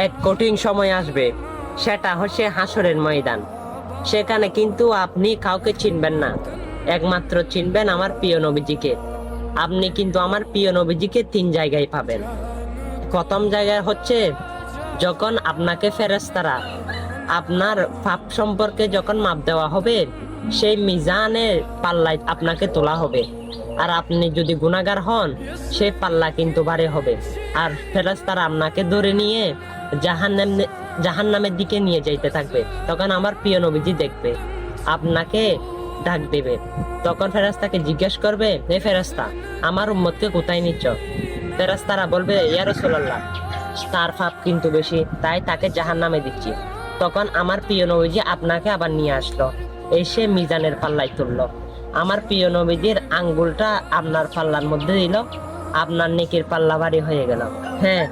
এক কঠিন সময় আসবে, সেটা হচ্ছে হাসরের ময়দান। সেখানে কিন্তু আপনি কাউকে চিনবেন না, একমাত্র চিনবেন আমার প্রিয় নবীজিকে। আপনি কিন্তু আমার প্রিয় নবীজিকে তিন জায়গায় পাবেন। প্রথম জায়গায় হচ্ছে যখন আপনাকে ফেরেশতারা আপনার পাপ সম্পর্কে যখন মাপ দেওয়া হবে, সেই মিজানের পাল্লায় আপনাকে তোলা হবে। আর আপনি যদি গুনাহগার হন, সেই পাল্লা কিন্তু ভারী হবে। আর ফেরেশতারা আপনাকে ধরে নিয়ে জাহান্নামের দিকে নিয়ে যাইতে থাকবে। তখন আমার প্রিয় নবীজি দেখবে, আপনাকে ডাক দেবে। তখন ফেরেশতাকে জিজ্ঞেস করবে, এ ফেরেশতা, আমার উম্মতকে কোথায় নিচ্ছ? ফেরেশতারা বলবে, ইয়া রাসূলুল্লাহ, তার পাপ কিন্তু বেশি, তাই তাকে জাহান্নামে দিচ্ছি। তখন আমার প্রিয় নবীজি আপনাকে আবার নিয়ে আসলো, এসে মিজানের পাল্লায় তুললো। আমার প্রিয় নবীজির আঙ্গুলটা আপনার পাল্লার মধ্যে দিল, আপনার নেকির পাল্লা ভারী হয়ে গেল। হ্যাঁ,